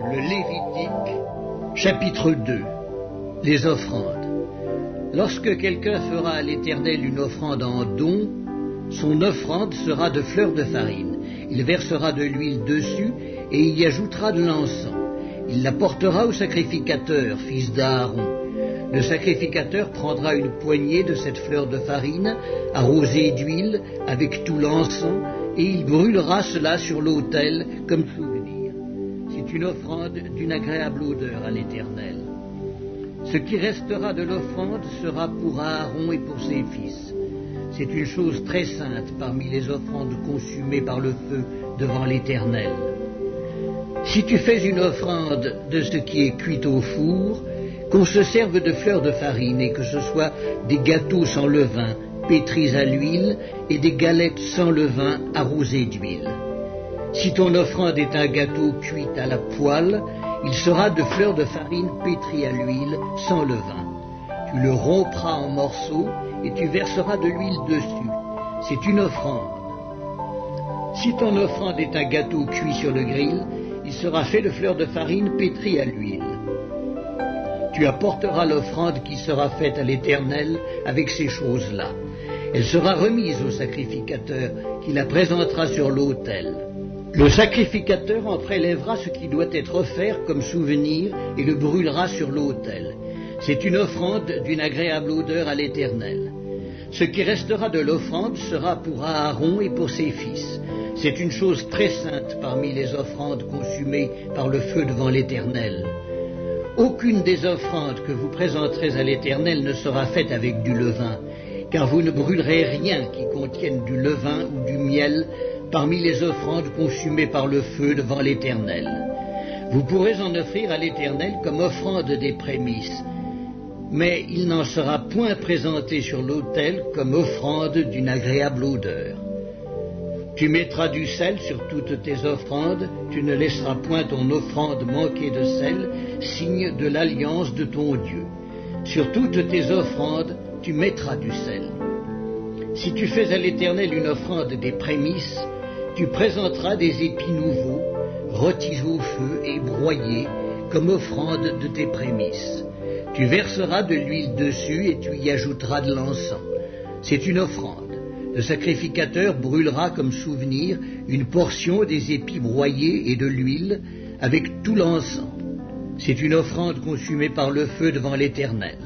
Le Lévitique, chapitre 2. Les offrandes. Lorsque quelqu'un fera à l'Éternel une offrande en don, son offrande sera de fleurs de farine. Il versera de l'huile dessus et il y ajoutera de l'encens. Il la portera au sacrificateur, fils d'Aaron. Le sacrificateur prendra une poignée de cette fleur de farine, arrosée d'huile, avec tout l'encens, et il brûlera cela sur l'autel comme souvenir. C'est une offrande d'une agréable odeur à l'Éternel. Ce qui restera de l'offrande sera pour Aaron et pour ses fils. C'est une chose très sainte parmi les offrandes consumées par le feu devant l'Éternel. Si tu fais une offrande de ce qui est cuit au four, qu'on se serve de fleurs de farine et que ce soit des gâteaux sans levain, pétris à l'huile, et des galettes sans levain arrosées d'huile. Si ton offrande est un gâteau cuit à la poêle, il sera de fleurs de farine pétries à l'huile sans levain. Tu le rompras en morceaux et tu verseras de l'huile dessus. C'est une offrande. Si ton offrande est un gâteau cuit sur le grill, il sera fait de fleurs de farine pétries à l'huile. Tu apporteras l'offrande qui sera faite à l'Éternel avec ces choses-là. Elle sera remise au sacrificateur qui la présentera sur l'autel. Le sacrificateur en prélèvera ce qui doit être offert comme souvenir et le brûlera sur l'autel. C'est une offrande d'une agréable odeur à l'Éternel. Ce qui restera de l'offrande sera pour Aaron et pour ses fils. C'est une chose très sainte parmi les offrandes consumées par le feu devant l'Éternel. Aucune des offrandes que vous présenterez à l'Éternel ne sera faite avec du levain, car vous ne brûlerez rien qui contienne du levain ou du miel parmi les offrandes consumées par le feu devant l'Éternel. Vous pourrez en offrir à l'Éternel comme offrande des prémices, mais il n'en sera point présenté sur l'autel comme offrande d'une agréable odeur. Tu mettras du sel sur toutes tes offrandes, tu ne laisseras point ton offrande manquer de sel, signe de l'alliance de ton Dieu. Sur toutes tes offrandes, tu mettras du sel. Si tu fais à l'Éternel une offrande des prémices, tu présenteras des épis nouveaux, rôtis au feu et broyés, comme offrande de tes prémices. Tu verseras de l'huile dessus et tu y ajouteras de l'encens. C'est une offrande. Le sacrificateur brûlera comme souvenir une portion des épis broyés et de l'huile avec tout l'encens. C'est une offrande consumée par le feu devant l'Éternel.